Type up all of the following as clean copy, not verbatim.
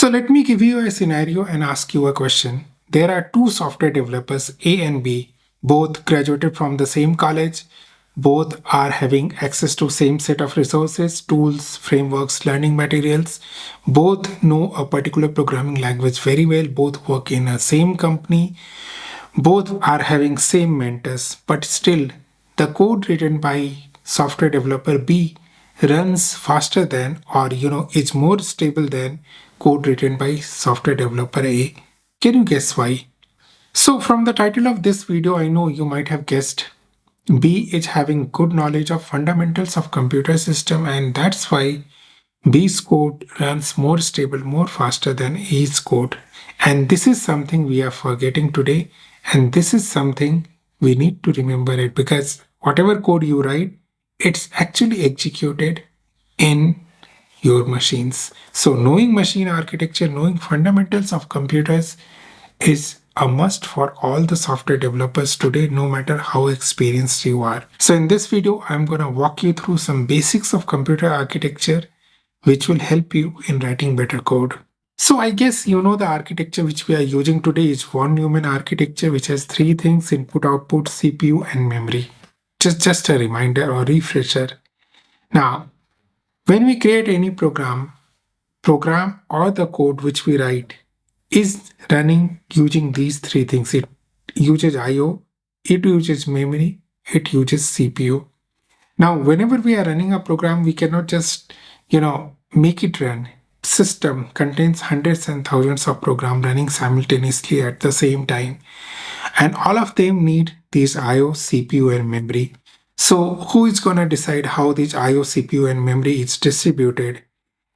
So let me give you a scenario and ask you a question. There are two software developers, A and B, both graduated from the same college. Both are having access to same set of resources, tools, frameworks, learning materials. Both know a particular programming language very well. Both work in a same company. Both are having same mentors, but still the code written by software developer B runs faster than, or is more stable than code written by software developer A. Can you guess why? So from the title of this video, I know you might have guessed B is having good knowledge of fundamentals of computer system, and that's why B's code runs more stable, more faster than A's code. And this is something we are forgetting today. And this is something we need to remember it, because whatever code you write, it's actually executed in your machines. So knowing machine architecture, knowing fundamentals of computers is a must for all the software developers today, no matter how experienced you are. So in this video, I'm going to walk you through some basics of computer architecture, which will help you in writing better code. So I guess you know the architecture which we are using today is von Neumann architecture, which has three things: input, output, CPU, and memory. Just a reminder or refresher. Now, when we create any program or the code which we write is running using these three things. It uses IO, it uses memory, it uses CPU. Now, whenever we are running a program, we cannot just, make it run. System contains hundreds and thousands of programs running simultaneously at the same time. And all of them need these IO, CPU, and memory. So who is going to decide how this IO, CPU, and memory is distributed?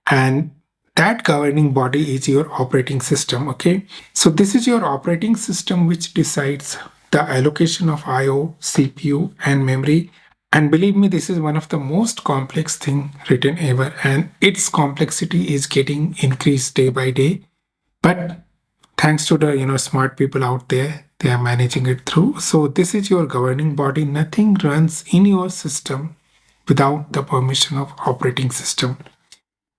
And that governing body is your operating system, okay? So this is your operating system which decides the allocation of IO, CPU, and memory. And believe me, this is one of the most complex thing written ever, and its complexity is getting increased day by day. But thanks to the smart people out there, they are managing it through. So this is your governing body. Nothing runs in your system without the permission of operating system.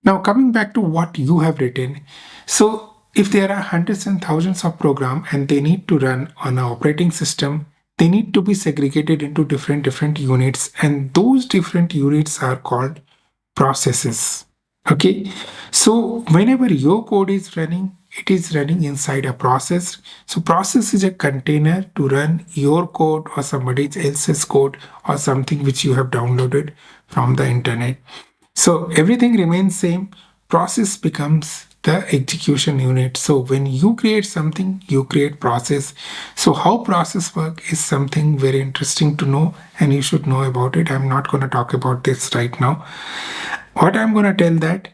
Now coming back to what you have written. So if there are hundreds and thousands of programs and they need to run on an operating system, they need to be segregated into different units, and those different units are called processes. Okay, so whenever your code is running, it is running inside a process. So process is a container to run your code or somebody else's code or something which you have downloaded from the internet. So everything remains same. Process becomes the execution unit. So when you create something, you create process. So how process work is something very interesting to know, and you should know about it. I'm not going to talk about this right now. What I'm going to tell that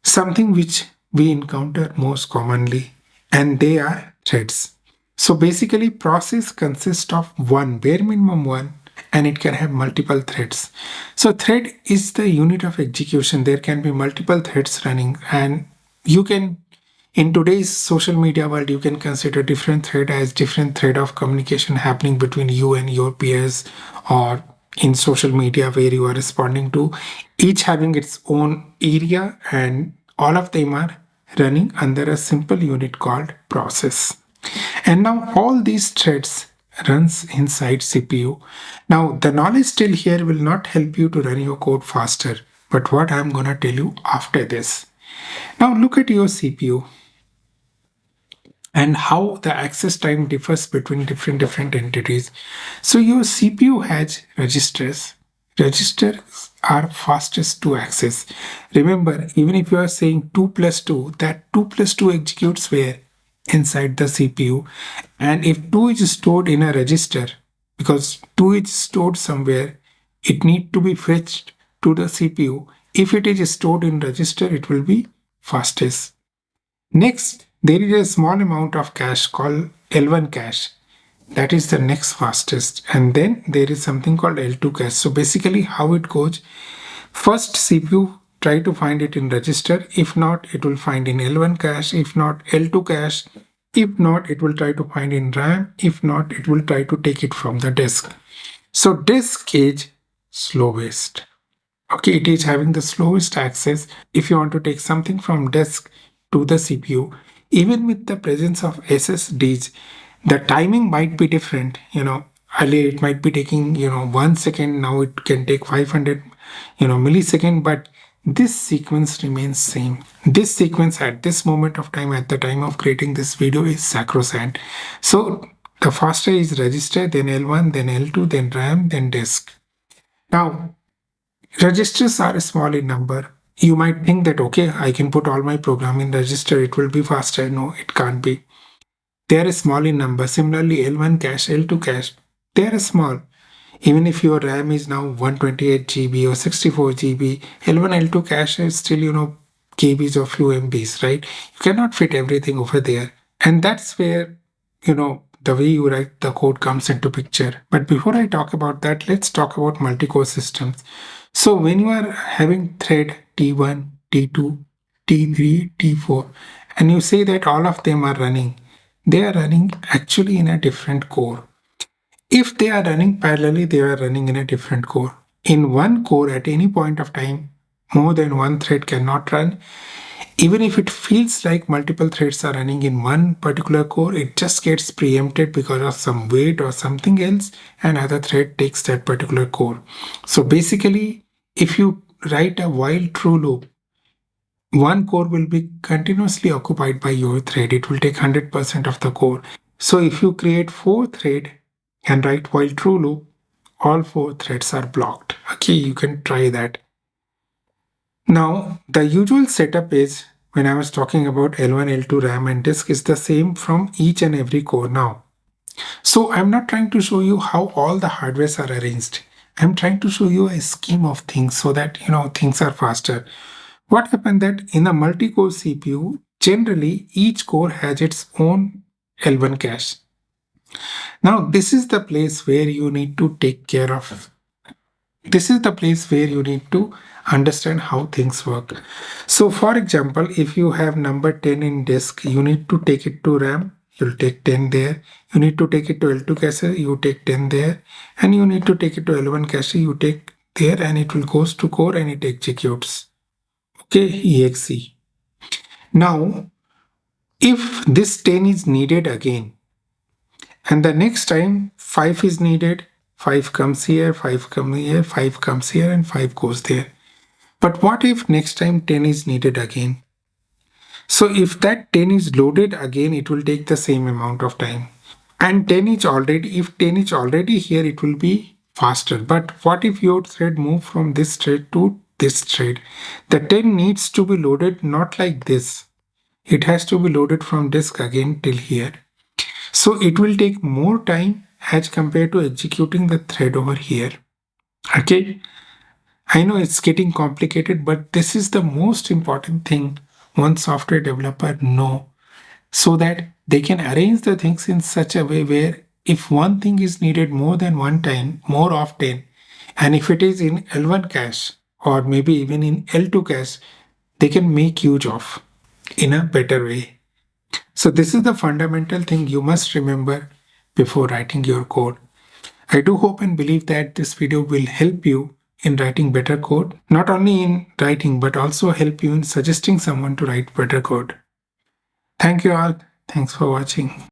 something which we encounter most commonly, and they are threads. So basically process consists of one, bare minimum one, and it can have multiple threads. So thread is the unit of execution. There can be multiple threads running, and you can, in today's social media world, you can consider different thread as different thread of communication happening between you and your peers, or in social media where you are responding to, each having its own area, and all of them are running under a simple unit called process. And now all these threads runs inside CPU. Now the knowledge still here will not help you to run your code faster, but what I'm going to tell you after this. Now look at your CPU and how the access time differs between different entities. So your CPU has registers. Registers are fastest to access. Remember, even if you are saying 2 plus 2, that 2 plus 2 executes where? Inside the CPU. And if 2 is stored in a register, because 2 is stored somewhere, it need to be fetched to the CPU. If it is stored in register, it will be fastest. Next, there is a small amount of cache called L1 cache. That is the next fastest. And then there is something called L2 cache. So basically how it goes, first CPU try to find it in register. If not, it will find in L1 cache. If not, L2 cache. If not, it will try to find in RAM. If not, it will try to take it from the disk. So disk is slowest. Okay, it is having the slowest access. If you want to take something from disk, to the CPU, even with the presence of SSDs, the timing might be different. Earlier it might be taking 1 second, now it can take 500 millisecond, but this sequence remains same. This sequence at this moment of time, at the time of creating this video, is sacrosanct. So the faster is register, then L1, then L2, then RAM, then disk. Now registers are small in number. You might think that, okay, I can put all my program in register, it will be faster. No, it can't be. They are small in number. Similarly, L1 cache, L2 cache, they are small. Even if your RAM is now 128 GB or 64 GB, L1, L2 cache is still, KBs or few MBs, right? You cannot fit everything over there. And that's where, the way you write the code comes into picture. But before I talk about that, let's talk about multi-core systems. So when you are having thread T1, T2, T3, T4, and you say that all of them are running, they are running actually in a different core. If they are running parallelly, they are running in a different core. In one core, at any point of time, more than one thread cannot run. Even if it feels like multiple threads are running in one particular core, it just gets preempted because of some wait or something else, and other thread takes that particular core. So basically, if you write a while true loop, one core will be continuously occupied by your thread. It will take 100% of the core. So if you create 4 thread and write while true loop, all 4 threads are blocked. Okay, you can try that. Now, the usual setup is, when I was talking about L1, L2, RAM and disk, is the same from each and every core now. So I'm not trying to show you how all the hardwares are arranged. I'm trying to show you a scheme of things so that things are faster. What happened that in a multi-core CPU, generally each core has its own L1 cache. Now this is the place where you need to take care of. This is the place where you need to understand how things work. So for example, if you have number 10 in disk, you need to take it to RAM, you'll take 10 there. You need to take it to L2 cache, you take 10 there. And you need to take it to L1 cache, you take there, and it will goes to core and it executes. Okay, exe. Now, if this 10 is needed again, and the next time 5 is needed, 5 comes here, 5 comes here, 5 comes here, and 5 goes there. But what if next time 10 is needed again? So if that 10 is loaded again, it will take the same amount of time. And if 10 is already here, it will be faster. But what if your thread move from this thread to this thread? The 10 needs to be loaded not like this. It has to be loaded from disk again till here. So it will take more time as compared to executing the thread over here. Okay, I know it's getting complicated, but this is the most important thing one software developer know, so that they can arrange the things in such a way where if one thing is needed more than one time, more often, and if it is in L1 cache or maybe even in L2 cache, they can make use of in a better way. So this is the fundamental thing you must remember before writing your code. I do hope and believe that this video will help you in writing better code, not only in writing but also help you in suggesting someone to write better code. Thank you all. Thanks for watching.